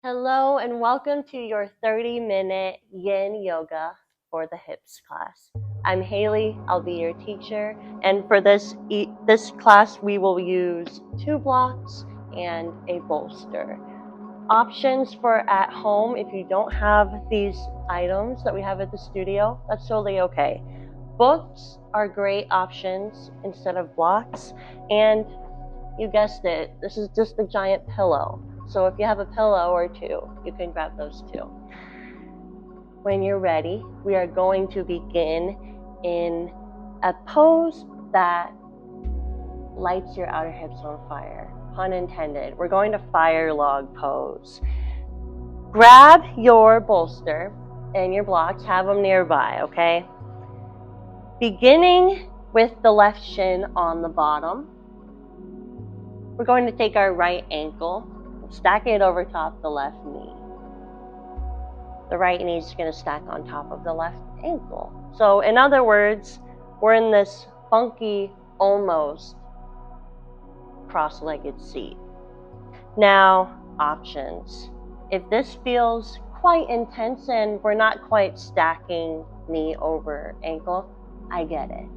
Hello and welcome to your 30-minute Yin Yoga for the hips class. I'm Haley, I'll be your teacher, and for this class we will use 2 blocks and a bolster. Options for at home, if you don't have these items that we have at the studio, that's totally okay. Books are great options instead of blocks, and you guessed it, this is just a giant pillow. So if you have a pillow or 2, you can grab those too. When you're ready, we are going to begin in a pose that lights your outer hips on fire. Pun intended. We're going to Firelog Pose. Grab your bolster and your blocks, have them nearby, okay? Beginning with the left shin on the bottom, we're going to take our right ankle, stack it over top the left knee. The right knee is going to stack on top of the left ankle. So in other words, we're in this funky, almost cross-legged seat. Now, options. If this feels quite intense and we're not quite stacking knee over ankle, I get it.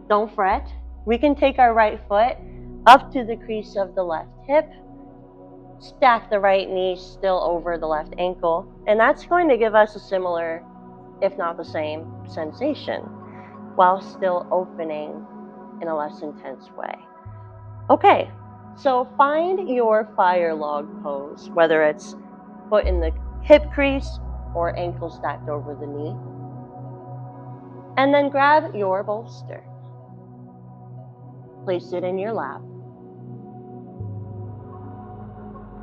Don't fret. We can take our right foot up to the crease of the left hip, stack the right knee still over the left ankle, and that's going to give us a similar, if not the same, sensation, while still opening in a less intense way. Okay, so find your Firelog pose, whether it's foot in the hip crease or ankle stacked over the knee, and then grab your bolster. Place it in your lap.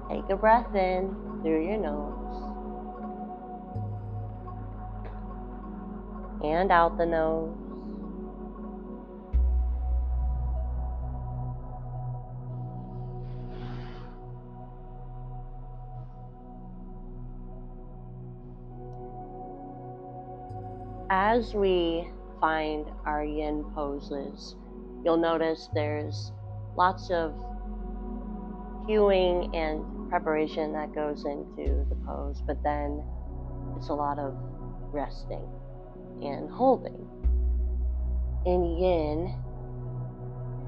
Take a breath in through your nose and out the nose. As we find our yin poses, you'll notice there's lots of cueing and preparation that goes into the pose, but then it's a lot of resting and holding. In yin,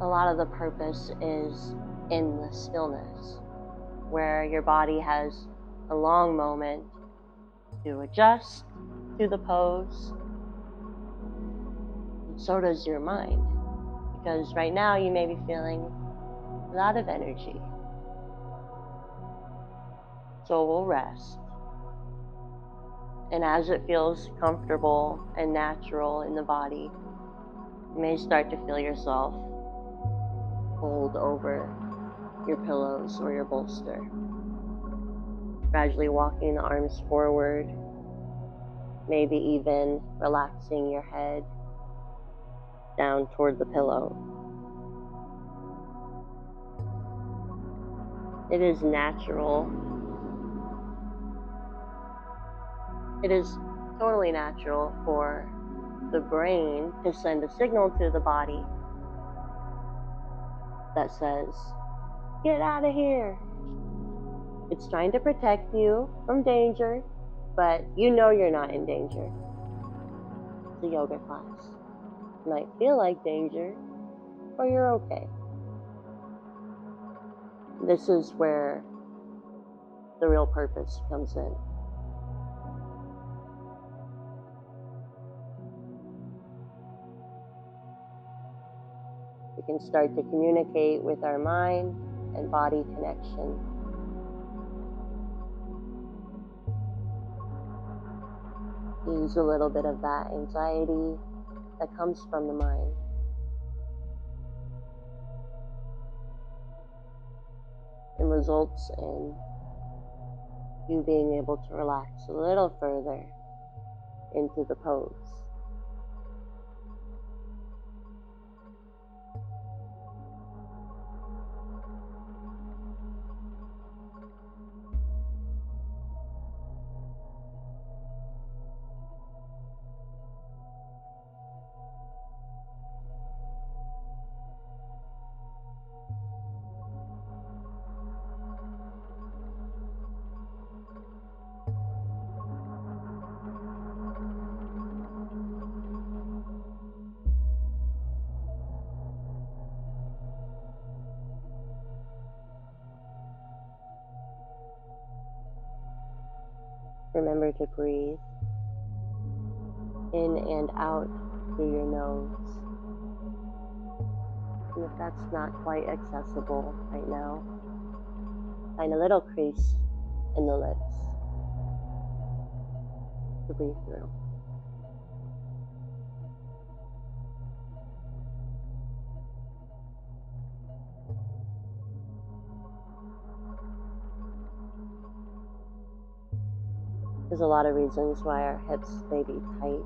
a lot of the purpose is in the stillness, where your body has a long moment to adjust to the pose. So does your mind, because right now you may be feeling a lot of energy. So we'll rest. And as it feels comfortable and natural in the body, you may start to feel yourself fold over your pillows or your bolster. Gradually walking the arms forward, maybe even relaxing your head down toward the pillow. It is natural. It is totally natural for the brain to send a signal to the body that says, "Get out of here." It's trying to protect you from danger, but you know you're not in danger. It's a yoga class. It might feel like danger, but you're okay. This is where the real purpose comes in. We can start to communicate with our mind and body connection. Ease a little bit of that anxiety that comes from the mind. And results in you being able to relax a little further into the pose. Remember to breathe in and out through your nose. And if that's not quite accessible right now, find a little crease in the lips to breathe through. There's a lot of reasons why our hips may be tight.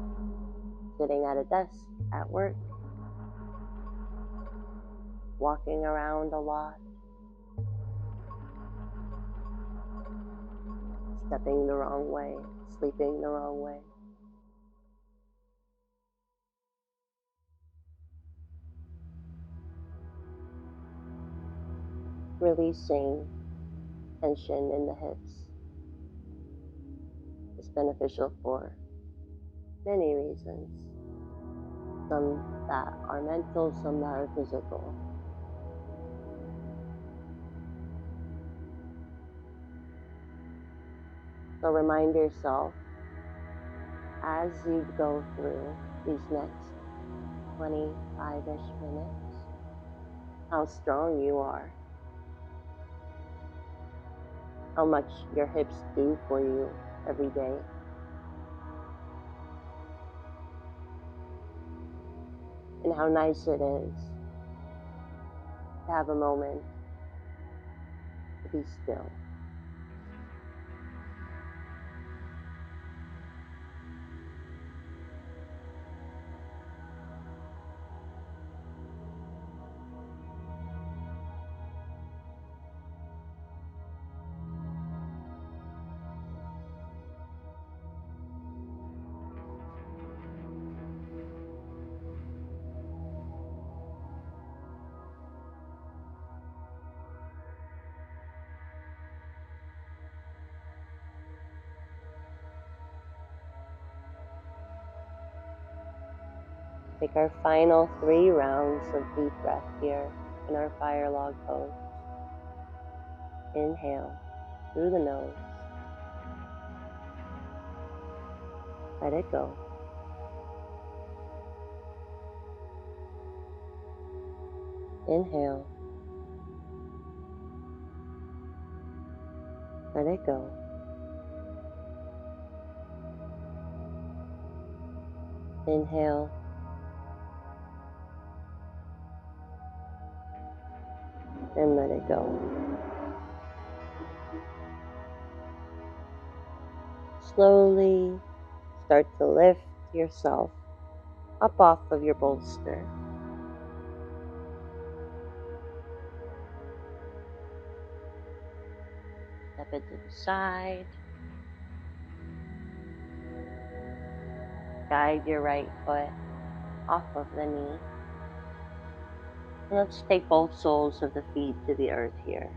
Sitting at a desk, at work, walking around a lot, stepping the wrong way, sleeping the wrong way. Releasing tension in the hips is beneficial for many reasons. Some that are mental, some that are physical. So remind yourself as you go through these next 25-ish minutes how strong you are, how much your hips do for you every day. And how nice it is to have a moment to be still. Take our final 3 rounds of deep breath here in our Firelog Pose. Inhale through the nose. Let it go. Inhale. Let it go. Inhale. And let it go. Slowly start to lift yourself up off of your bolster. Step it to the side. Guide your right foot off of the knee. And let's take both soles of the feet to the earth here.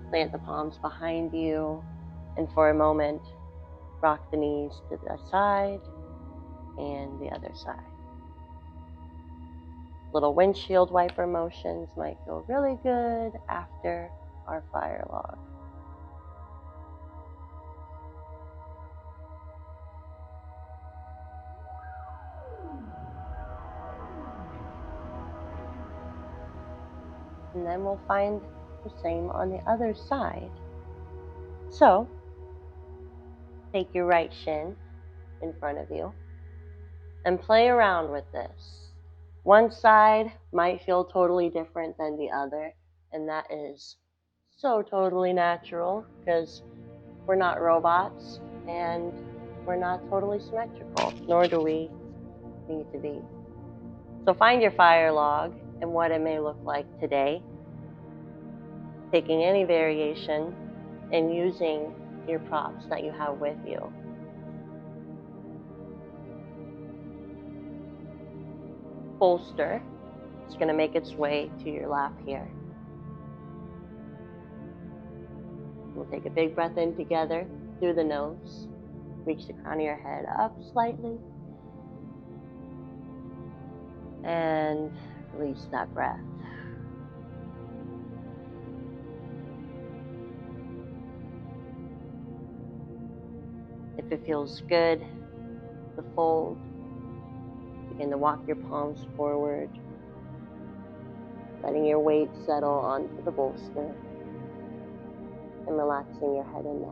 Plant the palms behind you, and for a moment, rock the knees to the side and the other side. Little windshield wiper motions might feel really good after our Firelog. And then we'll find the same on the other side. So, take your right shin in front of you and play around with this. One side might feel totally different than the other, and that is so totally natural because we're not robots and we're not totally symmetrical, nor do we need to be. So find your Firelog and what it may look like today, taking any variation and using your props that you have with you. Bolster is going to make its way to your lap here. We'll take a big breath in together through the nose. Reach the crown of your head up slightly. And release that breath. If it feels good, the fold, begin to walk your palms forward, letting your weight settle onto the bolster and relaxing your head and neck.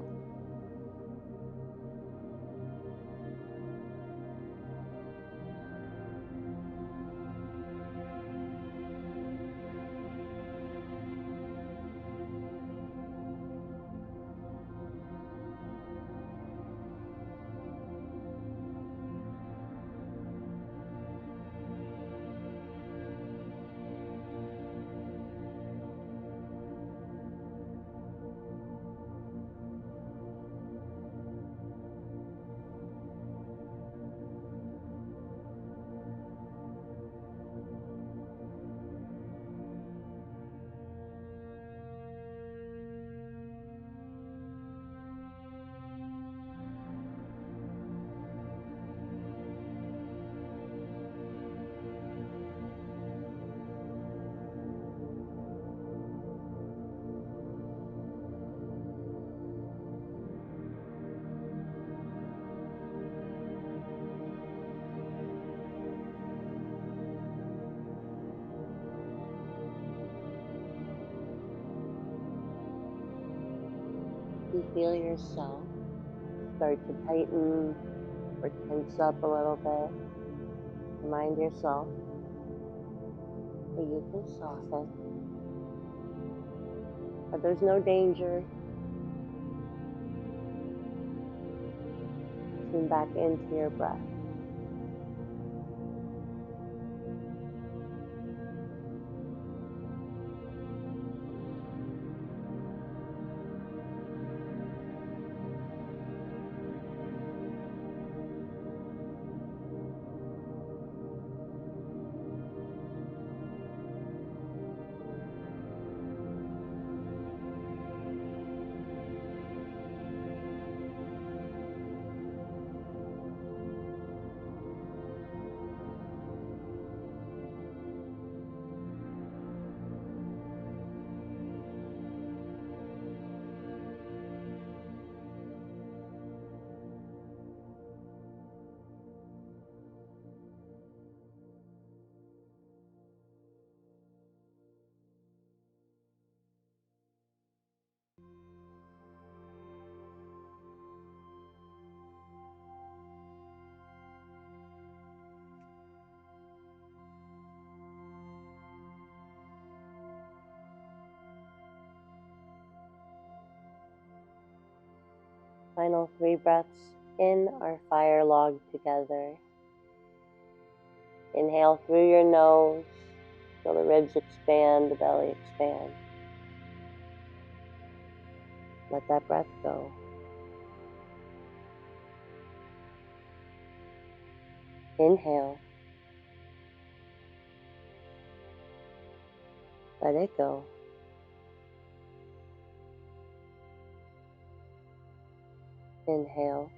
You feel yourself start to tighten or tense up a little bit. Remind yourself that you can soften, but there's no danger. Tune back into your breath. Final 3 breaths in our Firelog together. Inhale through your nose. Feel the ribs expand, the belly expand. Let that breath go. Inhale. Let it go. Inhale.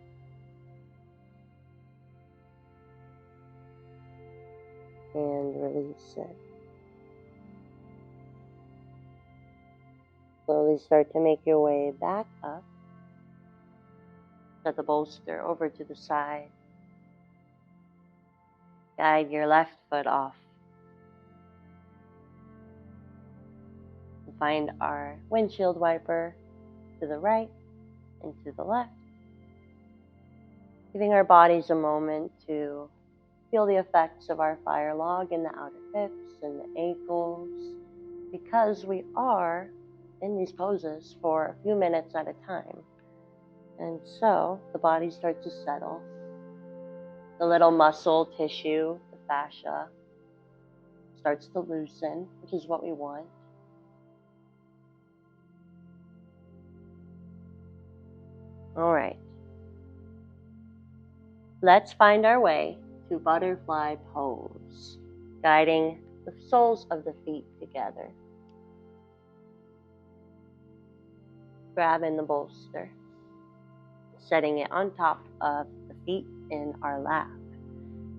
And release it. Slowly start to make your way back up. Set the bolster over to the side. Guide your left foot off. Find our windshield wiper to the right and to the left. Giving our bodies a moment to feel the effects of our Firelog in the outer hips and the ankles, because we are in these poses for a few minutes at a time. And so the body starts to settle. The little muscle tissue, the fascia, starts to loosen, which is what we want. All right. Let's find our way to butterfly pose, guiding the soles of the feet together. Grabbing the bolster, setting it on top of the feet in our lap.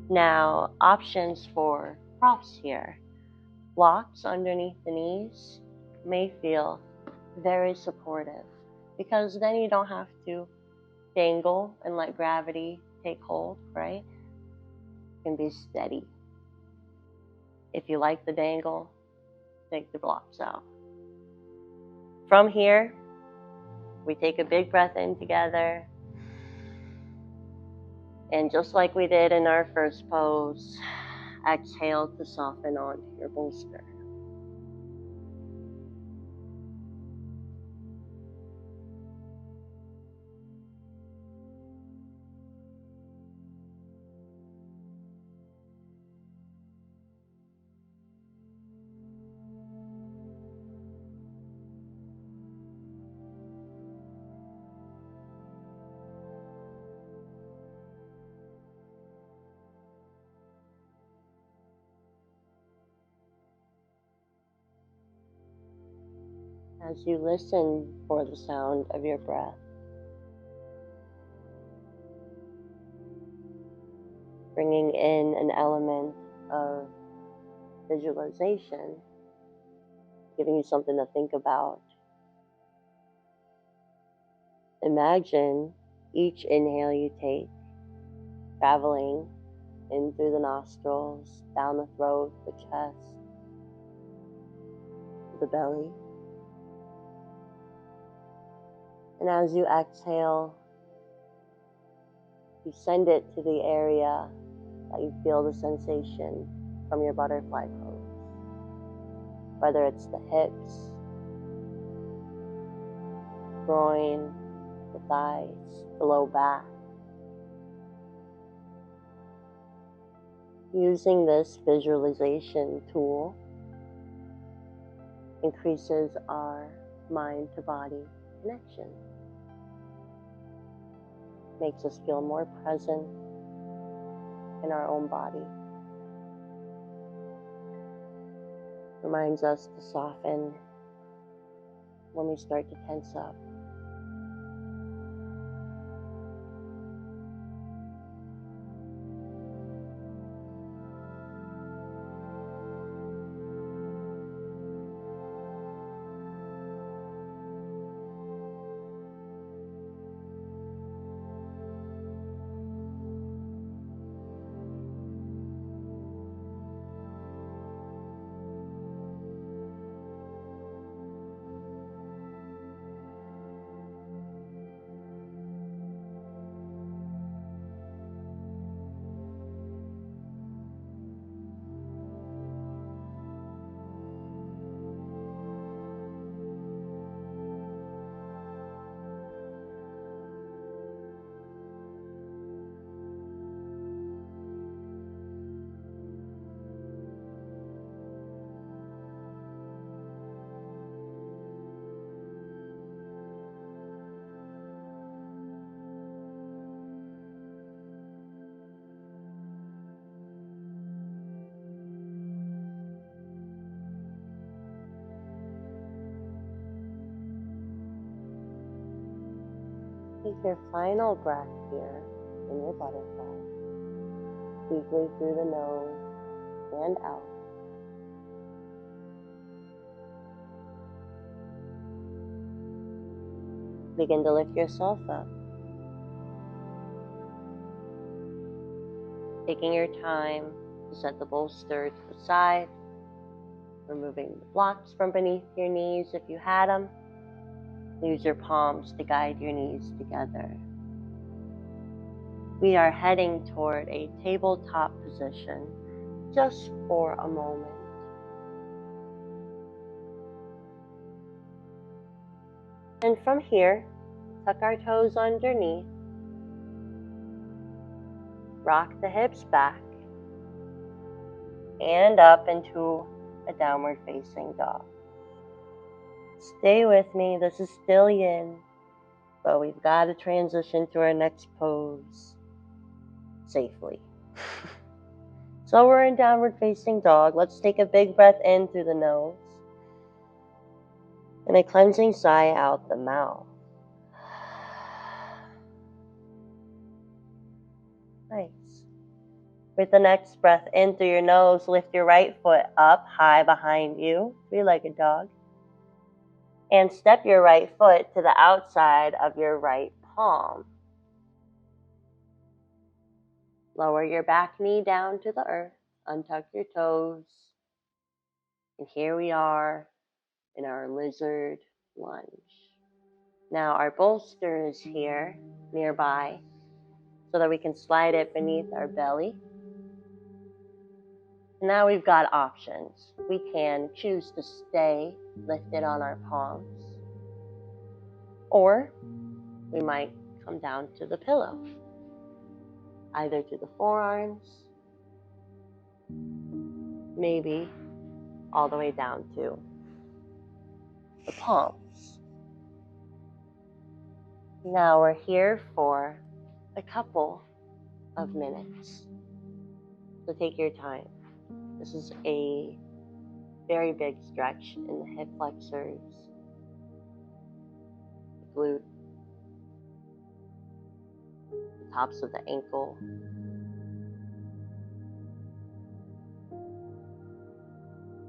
Now, options for props here. Blocks underneath the knees may feel very supportive, because then you don't have to dangle and let gravity take hold, right? You can be steady. If you like the dangle, take the blocks out. From here, we take a big breath in together. And just like we did in our first pose, exhale to soften onto your bolster. As you listen for the sound of your breath, bringing in an element of visualization, giving you something to think about. Imagine each inhale you take traveling in through the nostrils, down the throat, the chest, the belly. And as you exhale, you send it to the area that you feel the sensation from your butterfly pose. Whether it's the hips, groin, the thighs, the low back. Using this visualization tool increases our mind to body connection. Makes us feel more present in our own body. Reminds us to soften when we start to tense up. Take your final breath here in your butterfly, deeply through the nose and out. Begin to lift yourself up, taking your time to set the bolster to the side, removing the blocks from beneath your knees if you had them. Use your palms to guide your knees together. We are heading toward a tabletop position just for a moment. And from here, tuck our toes underneath, rock the hips back, and up into a downward facing dog. Stay with me, this is still yin, but we've got to transition to our next pose safely. So we're in downward facing dog. Let's take a big breath in through the nose and a cleansing sigh out the mouth. Nice. With the next breath in through your nose, lift your right foot up high behind you, three-legged dog. And step your right foot to the outside of your right palm. Lower your back knee down to the earth. Untuck your toes. And here we are in our Lizard Lunge. Now our bolster is here nearby so that we can slide it beneath our belly. And now we've got options. We can choose to stay lifted on our palms, or we might come down to the pillow, either to the forearms, maybe all the way down to the palms. Now we're here for a couple of minutes, so take your time. This is a very big stretch in the hip flexors, the glute, the tops of the ankle.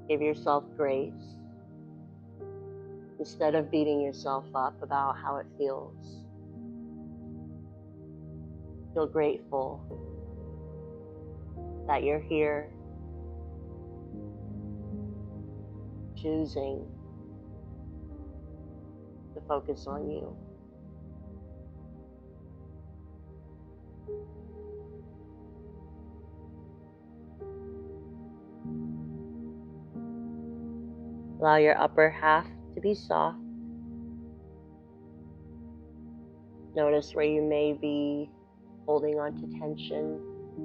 Give yourself grace instead of beating yourself up about how it feels. Feel grateful that you're here, choosing to focus on you. Allow your upper half to be soft. Notice where you may be holding on to tension,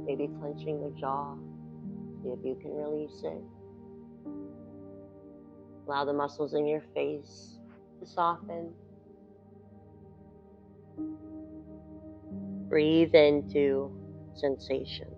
maybe clenching the jaw. See if you can release it. Allow the muscles in your face to soften. Breathe into sensation.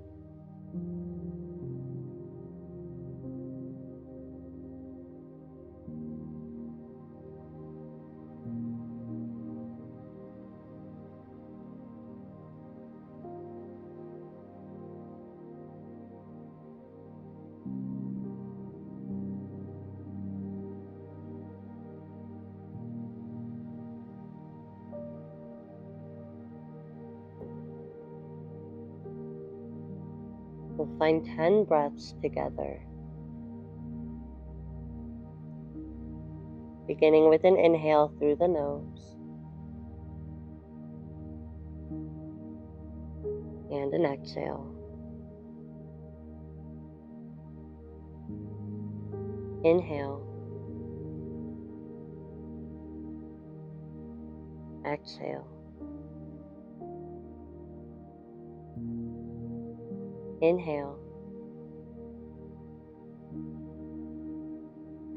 We'll find 10 breaths together. Beginning with an inhale through the nose and an exhale. Inhale. Exhale. Inhale.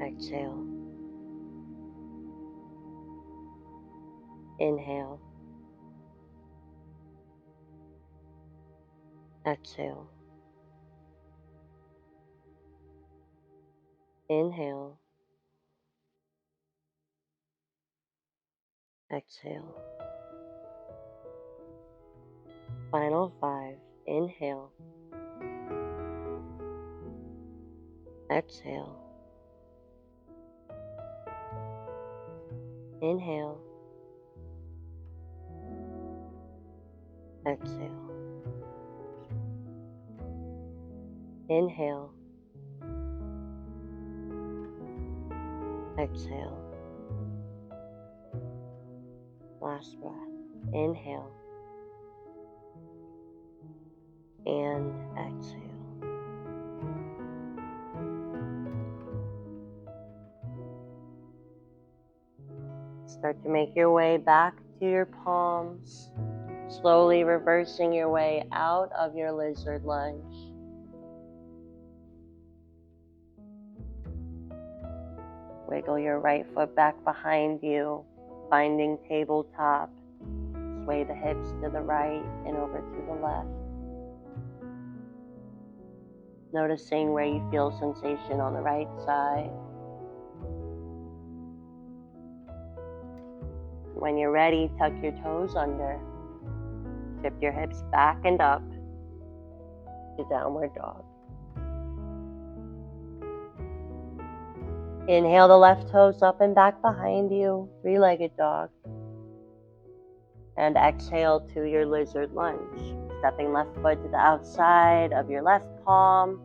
Exhale. Inhale. Exhale. Inhale. Exhale. Final 5. Inhale. Exhale. Inhale. Exhale. Inhale. Exhale. Last breath. Inhale. And exhale. Start to make your way back to your palms, slowly reversing your way out of your lizard lunge. Wiggle your right foot back behind you, finding tabletop. Sway the hips to the right and over to the left. Noticing where you feel sensation on the right side. When you're ready, tuck your toes under. Tip your hips back and up to downward dog. Inhale the left toes up and back behind you, three-legged dog. And exhale to your lizard lunge. Stepping left foot to the outside of your left palm.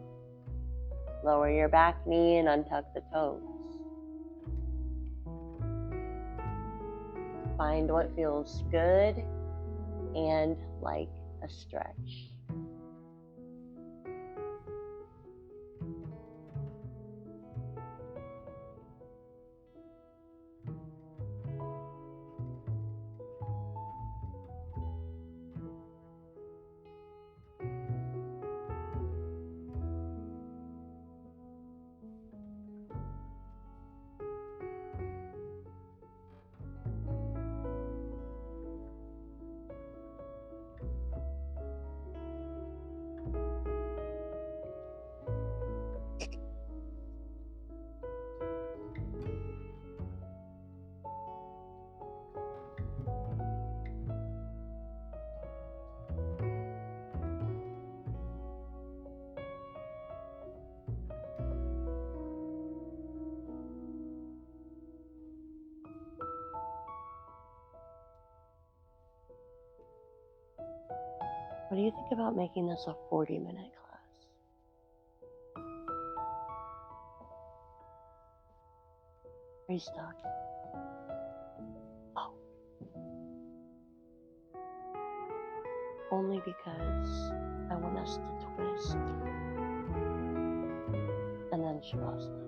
Lower your back knee and untuck the toes. Find what feels good and like a stretch. What do you think about making this a 40-minute class? Are you stuck? Oh. Only because I want us to twist and then shavasana.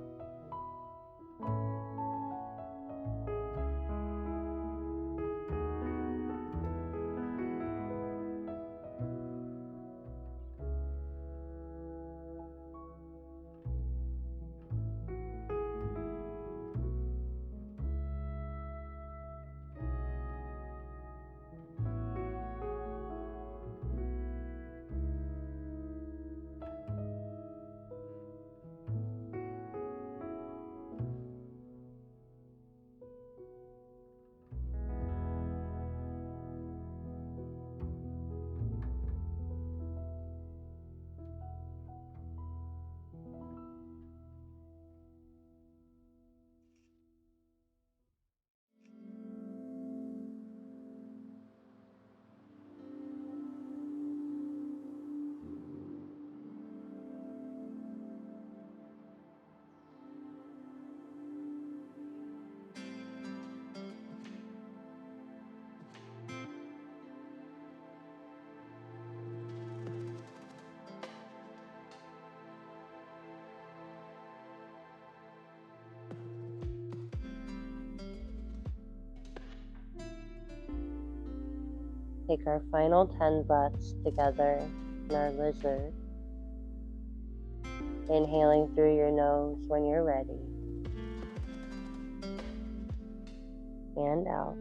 Take our final 10 breaths together in our lizard. Inhaling through your nose when you're ready. And out.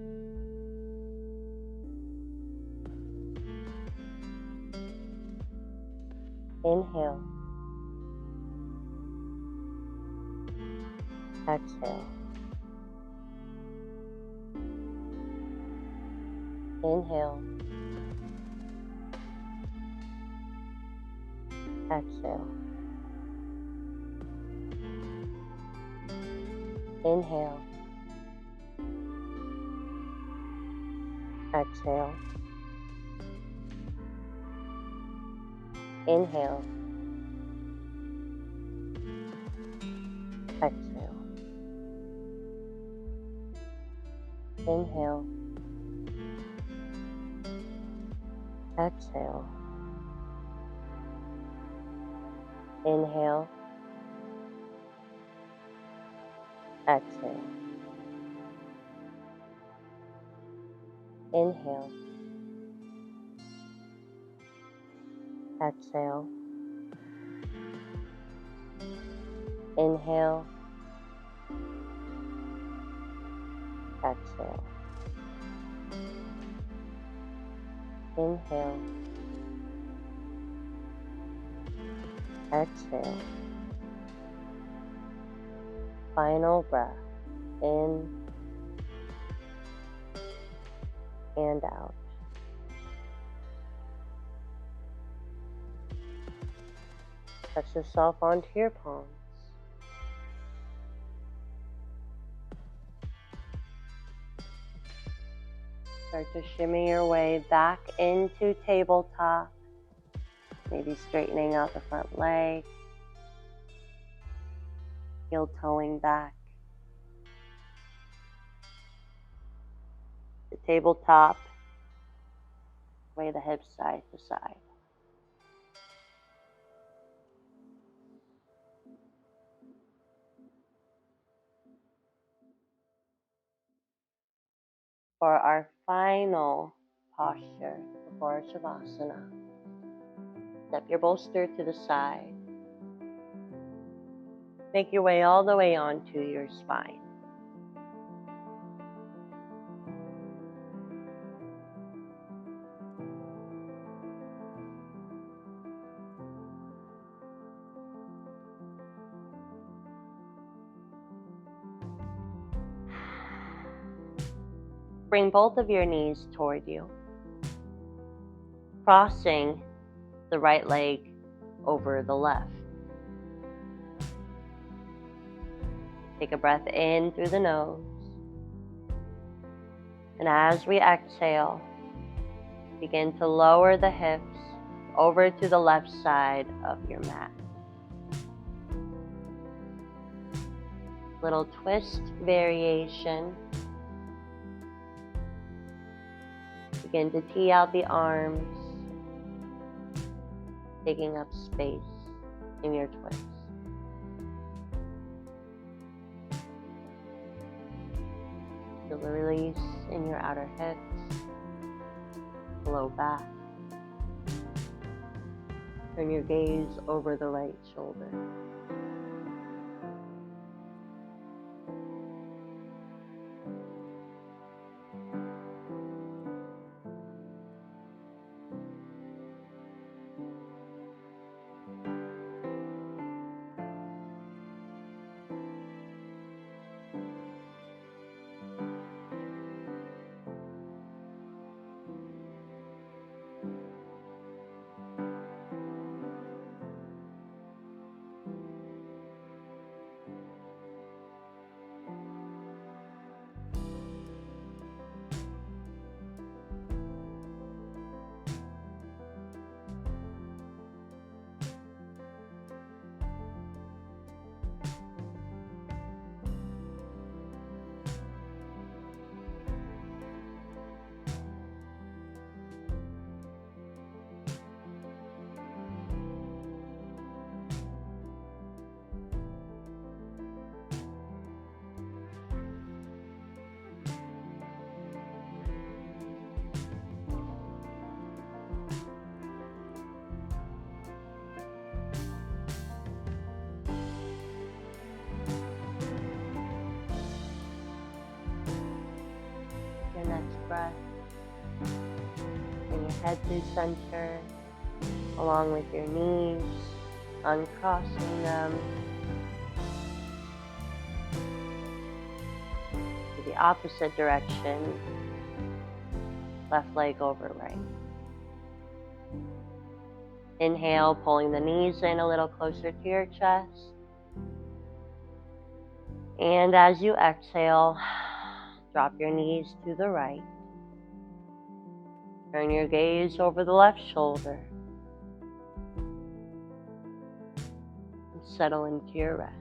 Inhale. Exhale. Inhale. Exhale. Inhale. Exhale. Inhale. Exhale. Inhale. Exhale. Inhale. Exhale. Inhale. Exhale. Inhale. Exhale. Inhale. Exhale. Final breath. In and out. Touch yourself onto your palms. Start to shimmy your way back into tabletop. Maybe straightening out the front leg, heel toeing back. The tabletop, sway the hips side to side. For our final posture before Shavasana, step your bolster to the side. Make your way all the way onto your spine. Bring both of your knees toward you, crossing the right leg over the left. Take a breath in through the nose. And as we exhale, begin to lower the hips over to the left side of your mat. Little twist variation. Begin to tee out the arms, taking up space in your twist. Feel the release in your outer hips, low back. Turn your gaze over the right shoulder. Your next breath. Bring your head to center, along with your knees, uncrossing them to the opposite direction, left leg over right. Inhale, pulling the knees in a little closer to your chest. And as you exhale, drop your knees to the right. Turn your gaze over the left shoulder. And settle into your rest.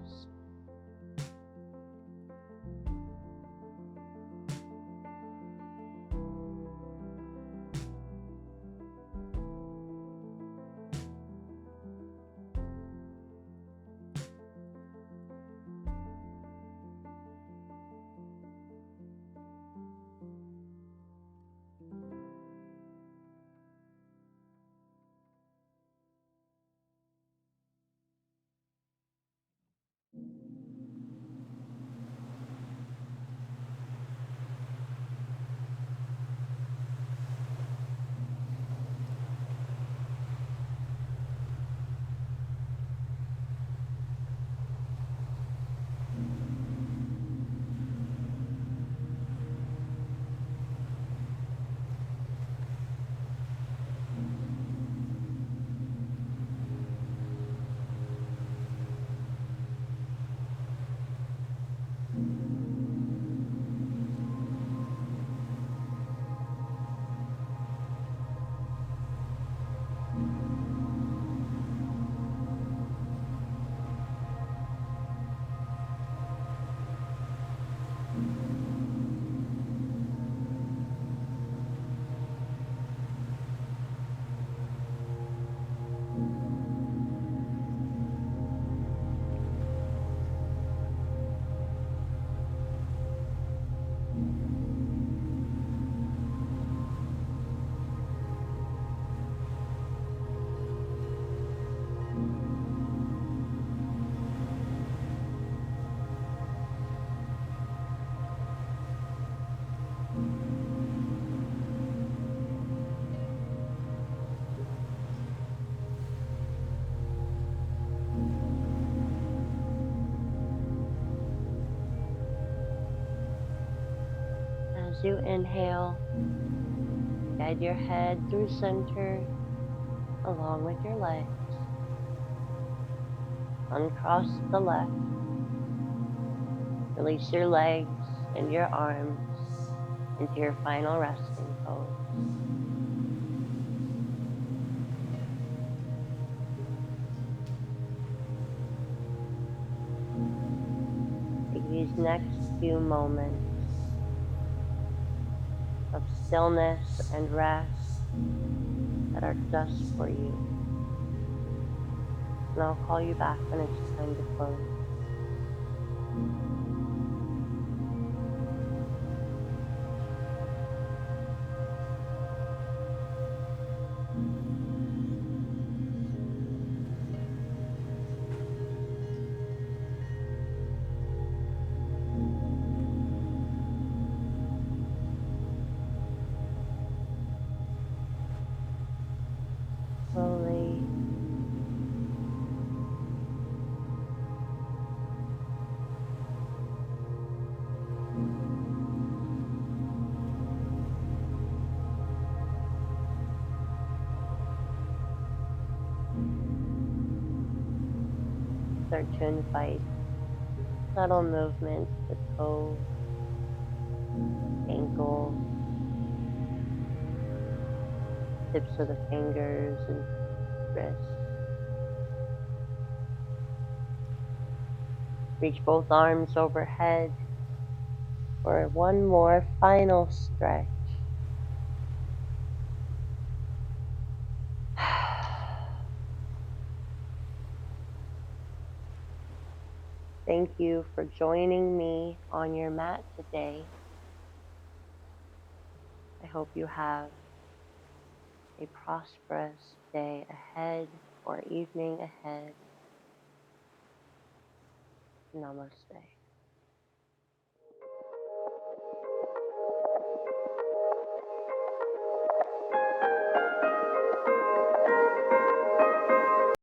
you inhale, guide your head through center along with your legs. Uncross the left. Release your legs and your arms into your final resting pose. Take these next few moments of stillness and rest that are just for you. And I'll call you back when it's time to close. Slowly start to invite subtle movements, the toes, ankles, tips of the fingers and wrists. Reach both arms overhead for one more final stretch. Thank you for joining me on your mat today. I hope you have a prosperous day ahead or evening ahead. Namaste.